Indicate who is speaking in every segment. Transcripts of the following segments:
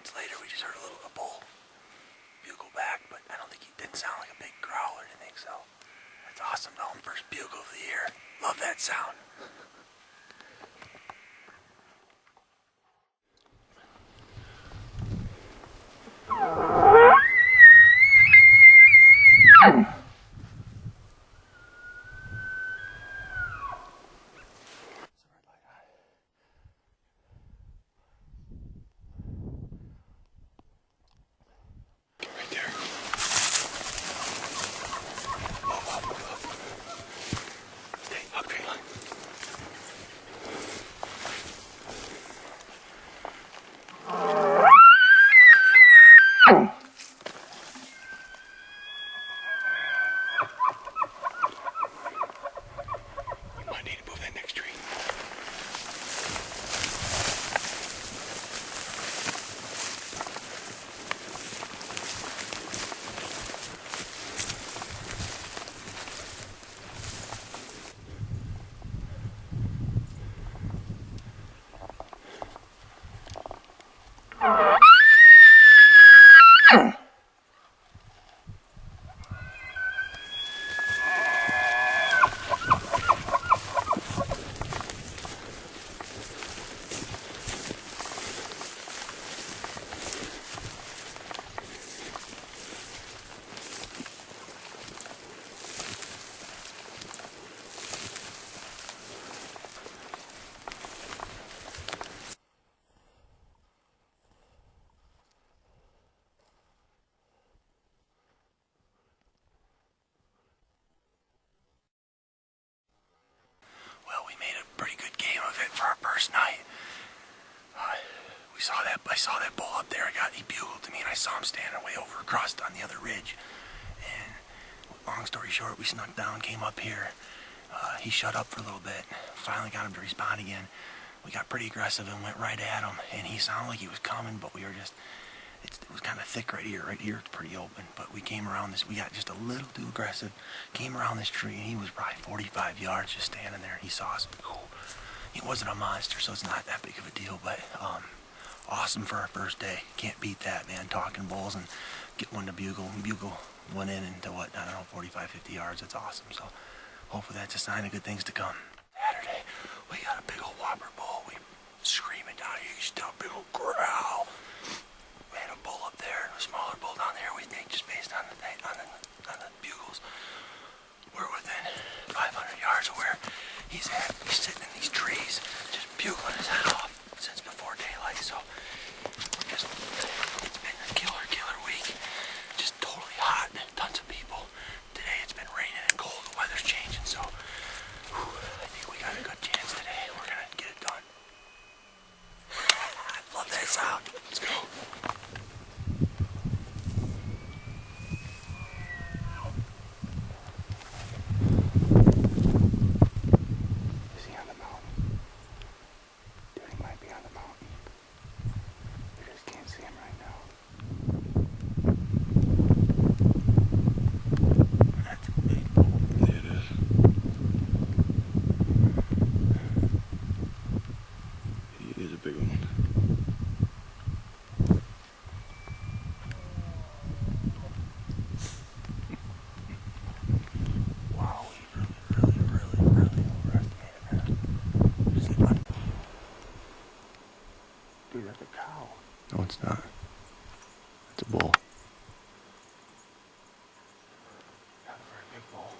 Speaker 1: minutes later, we just heard a bull bugle back, but I don't think he didn't sound like a big growl or anything, so that's awesome though. First bugle of the year. Love that sound. Night. I saw that bull up there. He bugled to me, and I saw him standing way over across on the other ridge. And long story short, we snuck down, came up here. He shut up for a little bit. Finally got him to respond again. We got pretty aggressive and went right at him. And he sounded like he was coming, but we were just. It was kind of thick right here. Right here, it's pretty open. But we came around this. We got just a little too aggressive. Came around this tree, and he was probably 45 yards just standing there. He saw us. He wasn't a monster, so it's not that big of a deal, but awesome for our first day. Can't beat that, man. Talking bulls and get one to bugle. Bugle one in into what, I don't know, 45, 50 yards. That's awesome. So hopefully that's a sign of good things to come. Saturday, we got a big old whopper bull. We screaming down here. You can still big old growl. We had a bull up there and a smaller bull down there. We think just based on the bugles, we're within 500 yards of where he's at. He's sitting in these trees, just bugling his head off since before daylight. So it's been a killer week. Just totally hot. Tons of people. Today it's been raining and cold. The weather's changing. So I think we got a good chance today. We're gonna get it done. I love that sound. Let's go. No, it's not. It's a bull. Not a very big bull.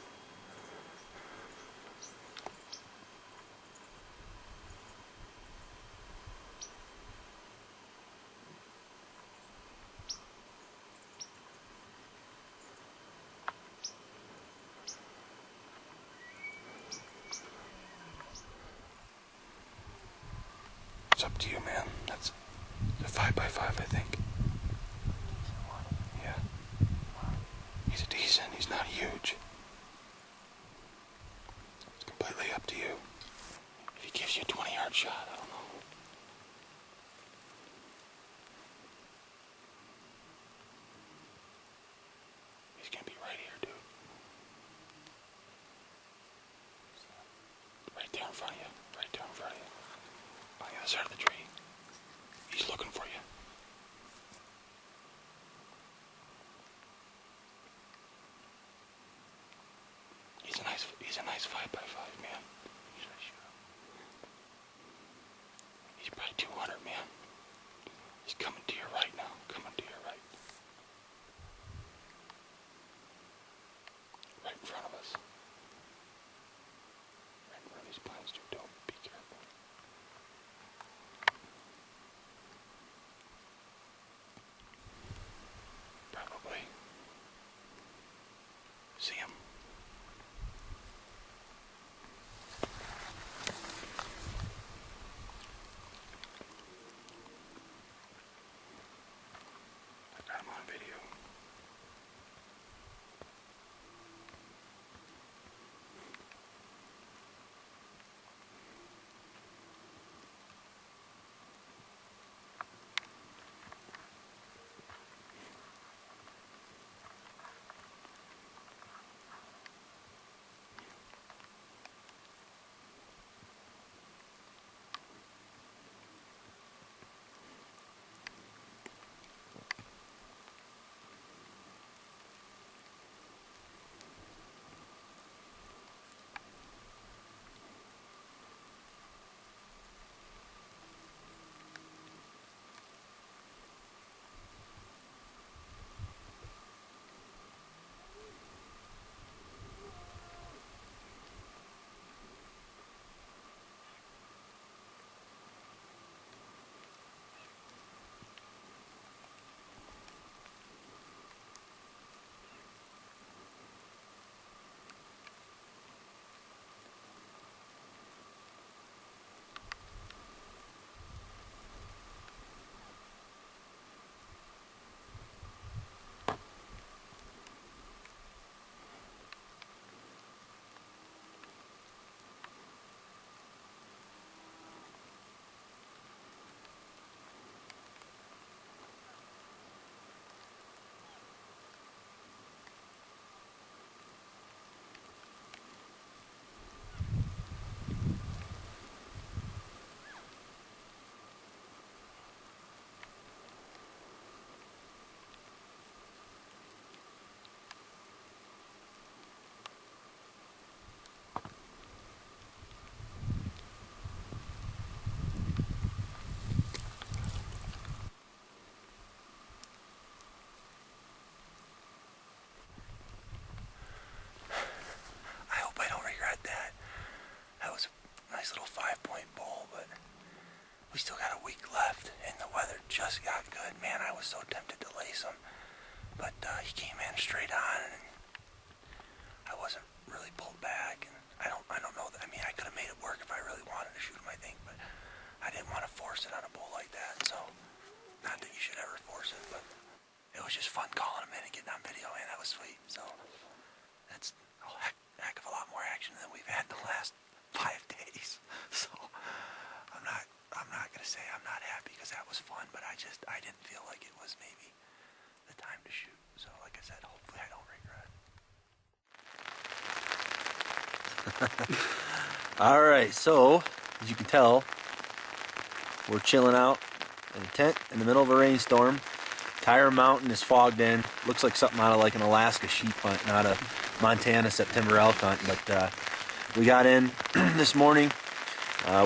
Speaker 1: It's up to you, man. That's a 5x5, I think. Yeah. He's a decent. He's not huge. It's completely up to you. If he gives you a 20-yard shot, I don't know. He's gonna be right here, dude. Right there in front of you. Right there in front of you. On the other side of the tree. He's looking for you. right now, coming to your right. Right in front of us. Right in front of these pines too. Don't be careful. Probably. See him. I got him on video. We still got a week left, and the weather just got good. Man, I was so tempted to lace him, but he came in straight on, and I wasn't really pulled back. And I don't know that. I mean, I could have made it work if I really wanted to shoot him, I think, but I didn't want to force it on a bull like that. So, not that you should ever force it, but it was just fun calling him in and getting on video, and that was sweet. So that's a heck of a lot more action than we've had the last 5 days. So I'm not gonna say I'm not happy because that was fun, but I didn't feel like it was maybe the time to shoot. So like I said, hopefully I don't regret. All right, so as you can tell, we're chilling out in a tent in the middle of a rainstorm. Entire mountain is fogged in. Looks like something out of like an Alaska sheep hunt, not a Montana September elk hunt. But we got in this morning.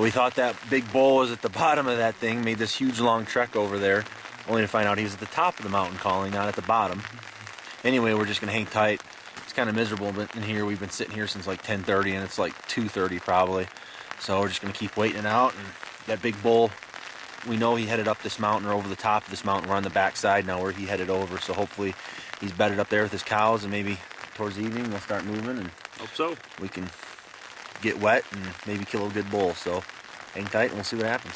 Speaker 1: We thought that big bull was at the bottom of that thing, made this huge long trek over there, only to find out he was at the top of the mountain calling, not at the bottom. Anyway, we're just going to hang tight. It's kind of miserable but in here. We've been sitting here since like 10:30 and it's like 2:30 probably. So we're just going to keep waiting it out. And that big bull, we know he headed up this mountain or over the top of this mountain. We're on the back side now where he headed over. So hopefully he's bedded up there with his cows, and maybe towards the evening they'll start moving. And
Speaker 2: hope so.
Speaker 1: We can get wet and maybe kill a good bull. So hang tight and we'll see what happens.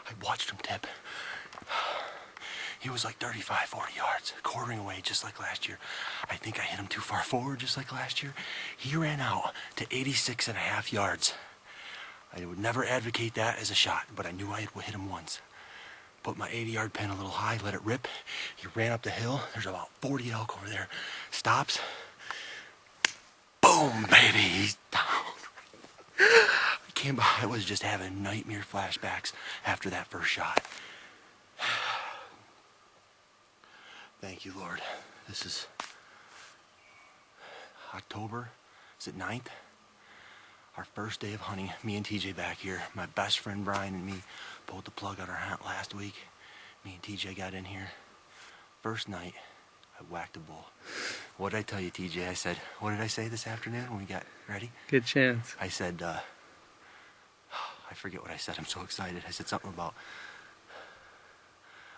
Speaker 1: I watched him tip. He was like 35, 40 yards, quartering away just like last year. I think I hit him too far forward just like last year. He ran out to 86.5 yards. I would never advocate that as a shot, but I knew I had hit him once. Put my 80-yard pin a little high, let it rip. He ran up the hill. There's about 40 elk over there. Stops. Boom, baby, he's down. I was just having nightmare flashbacks after that first shot. Thank you, Lord. This is October, is it 9th? Our first day of hunting, me and TJ back here. My best friend Brian and me pulled the plug on our hunt last week. Me and TJ got in here. First night, I whacked a bull. What did I tell you, TJ? I said, what did I say this afternoon when we got ready?
Speaker 2: Good chance.
Speaker 1: I said, I forget what I said. I'm so excited. I said something about,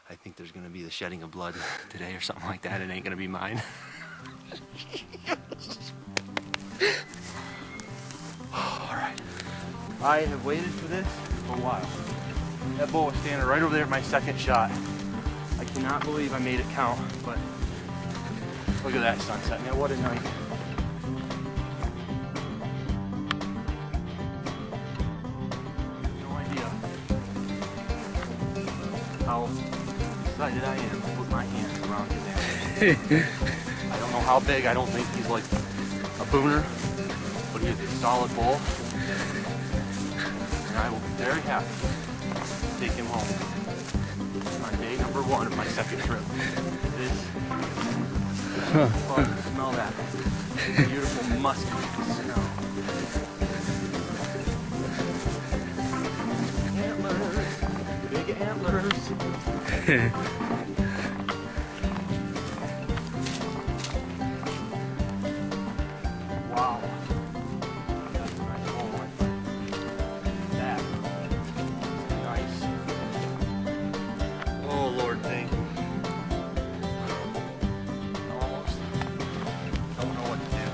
Speaker 1: I think there's going to be the shedding of blood today or something like that. It ain't going to be mine. All right. I have waited for this for a while. That bull was standing right over there at my second shot. I cannot believe I made it count, but look at that sunset. Man, what a night. How excited I am to put my hands around his animal. I don't know how big. I don't think he's like a booner, but he's a solid bull. And I will be very happy to take him home on day number 1 of my second trip. This fun. Smell that beautiful musky smell. Big antlers. Wow. That's a nice hole. That. Nice. Oh Lord, thank you. Almost don't know what to do.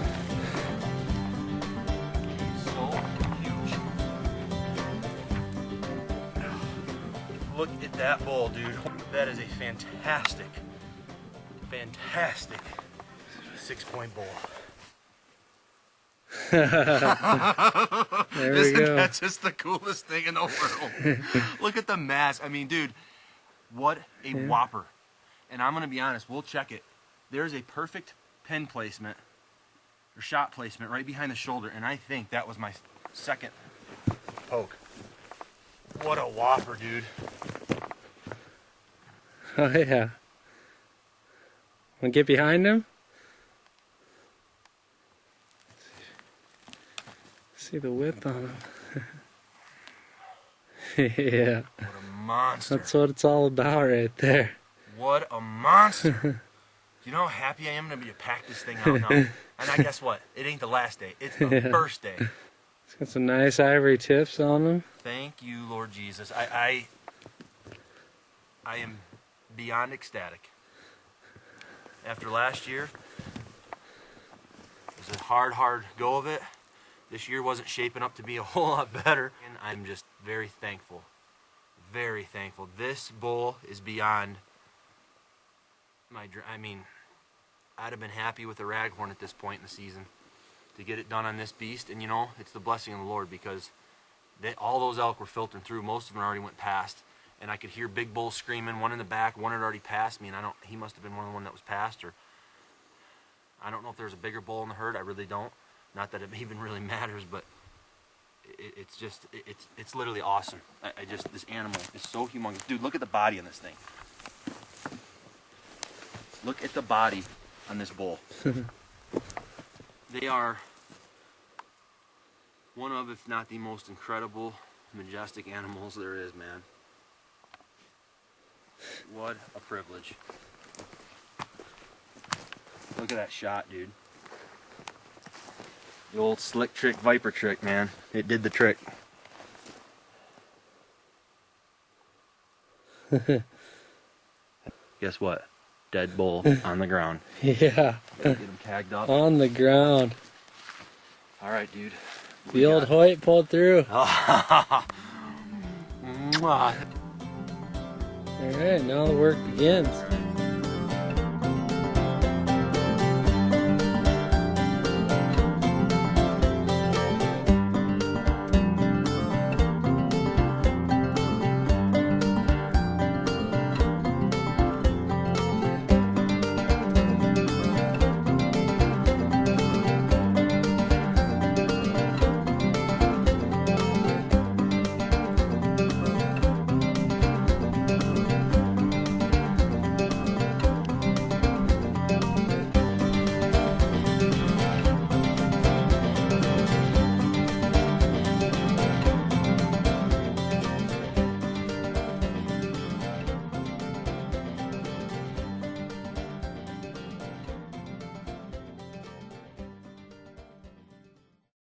Speaker 1: He's so huge. Look at that bull, dude. That is a fantastic 6-point bull.
Speaker 2: There we go.
Speaker 1: Isn't that just the coolest thing in the world? Look at the mass. I mean, dude, what a whopper. And I'm going to be honest, we'll check it. There's a perfect pin placement or shot placement right behind the shoulder, and I think that was my second poke. What a whopper, dude.
Speaker 2: Oh yeah. Want to get behind him? See the width on him. Yeah.
Speaker 1: What a monster.
Speaker 2: That's what it's all about right there.
Speaker 1: What a monster. You know how happy I am to be to pack this thing out now? And I guess what? It ain't the last day. It's the first day.
Speaker 2: It's got some nice ivory tips on him.
Speaker 1: Thank you, Lord Jesus. I am beyond ecstatic. After last year, it was a hard go of it. This year wasn't shaping up to be a whole lot better, and I'm just very thankful. Very thankful. This bull is beyond my dream. I mean, I'd have been happy with a raghorn at this point in the season to get it done on this beast, and you know, it's the blessing of the Lord because all those elk were filtering through. Most of them already went past, and I could hear big bulls screaming. One in the back, one had already passed me, and he must have been one that was passed, or I don't know if there's a bigger bull in the herd. I really don't. Not that it even really matters, but it's literally awesome. This animal is so humongous. Dude, look at the body on this thing. Look at the body on this bull. They are one of, if not the most incredible, majestic animals there is, man. What a privilege. Look at that shot, dude. The old slick trick, viper trick, man. It did the trick. Guess what? Dead bull on the ground.
Speaker 2: Yeah.
Speaker 1: Get him tagged up.
Speaker 2: On the ground.
Speaker 1: All right, dude.
Speaker 2: The old Hoyt pulled through.
Speaker 1: Mwah.
Speaker 2: Alright, now the work begins.